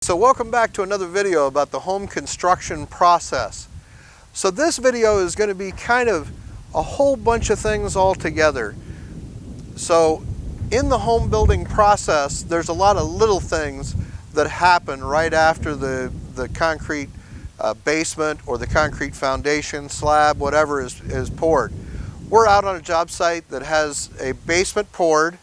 So welcome back to another video about the home construction process. So this video is going to be kind of a whole bunch of things all together. So in the home building process, there's a lot of little things that happen right after the concrete basement or the concrete foundation, slab, whatever is poured. We're out on a job site that has a basement poured.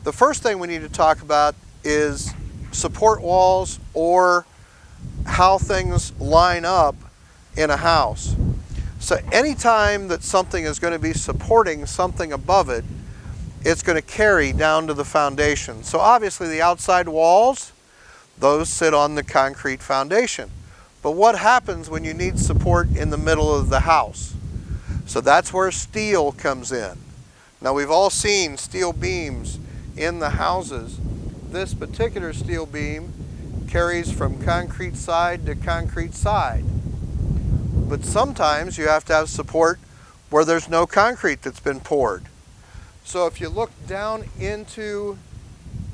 The first thing we need to talk about is support walls or how things line up in a house. So anytime that something is going to be supporting something above it, it's going to carry down to the foundation. So obviously the outside walls, those sit on the concrete foundation. But what happens when you need support in the middle of the house? So that's where steel comes in. Now we've all seen steel beams in the houses. This particular steel beam carries from concrete side to concrete side. But sometimes you have to have support where there's no concrete that's been poured. So if you look down into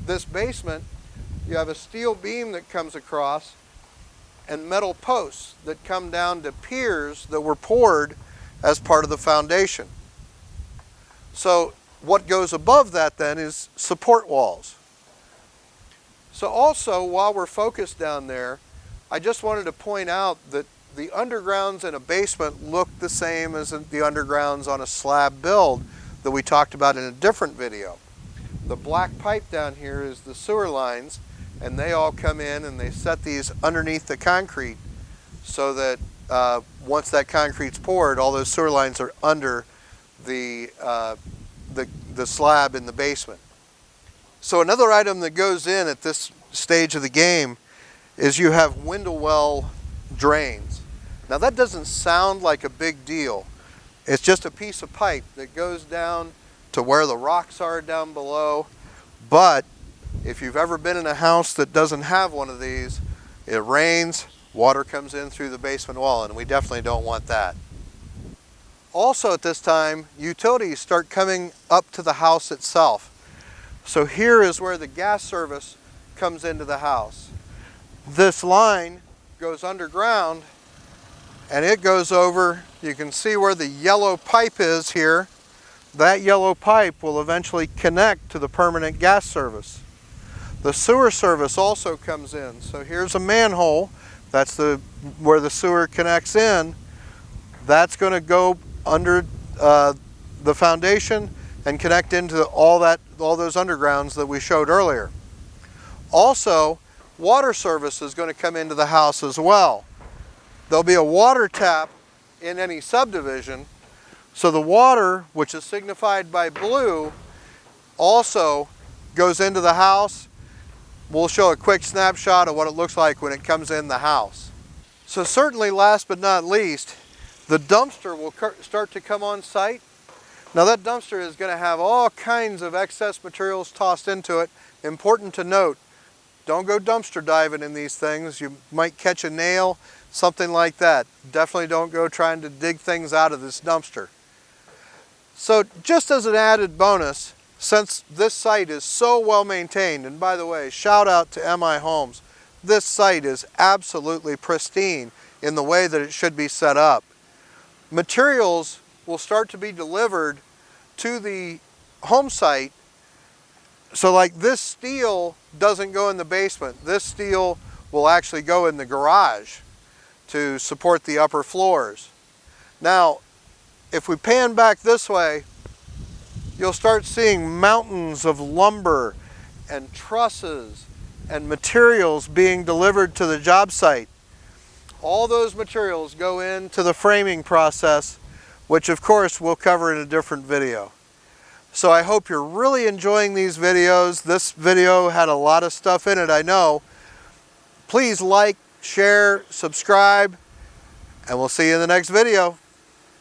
this basement, you have a steel beam that comes across and metal posts that come down to piers that were poured as part of the foundation. So what goes above that then is support walls. So also, while we're focused down there, I just wanted to point out that the undergrounds in a basement look the same as the undergrounds on a slab build that we talked about in a different video. The black pipe down here is the sewer lines, and they all come in and they set these underneath the concrete so that once that concrete's poured, all those sewer lines are under the slab in the basement. So another item that goes in at this stage of the game is you have window well drains. Now that doesn't sound like a big deal. It's just a piece of pipe that goes down to where the rocks are down below. But if you've ever been in a house that doesn't have one of these, it rains, water comes in through the basement wall, and we definitely don't want that. Also at this time, utilities start coming up to the house itself. So here is where the gas service comes into the house. This line goes underground and it goes over, you can see where the yellow pipe is here. That yellow pipe will eventually connect to the permanent gas service. The sewer service also comes in. So here's a manhole, that's where the sewer connects in. That's going to go under the foundation and connect into all those undergrounds that we showed earlier. Also, water service is going to come into the house as well. There'll be a water tap in any subdivision, so the water, which is signified by blue, also goes into the house. We'll show a quick snapshot of what it looks like when it comes in the house. So certainly last but not least, the dumpster will start to come on site. Now that dumpster is going to have all kinds of excess materials tossed into it. Important to note, don't go dumpster diving in these things. You might catch a nail, something like that. Definitely don't go trying to dig things out of this dumpster. So just as an added bonus, since this site is so well maintained, and by the way, shout out to MI Homes, this site is absolutely pristine in the way that it should be set up. Materials will start to be delivered to the home site. So like this steel doesn't go in the basement. This steel will actually go in the garage to support the upper floors. Now, if we pan back this way, you'll start seeing mountains of lumber and trusses and materials being delivered to the job site. All those materials go into the framing process, which of course we'll cover in a different video. So I hope you're really enjoying these videos. This video had a lot of stuff in it, I know. Please like, share, subscribe, and we'll see you in the next video.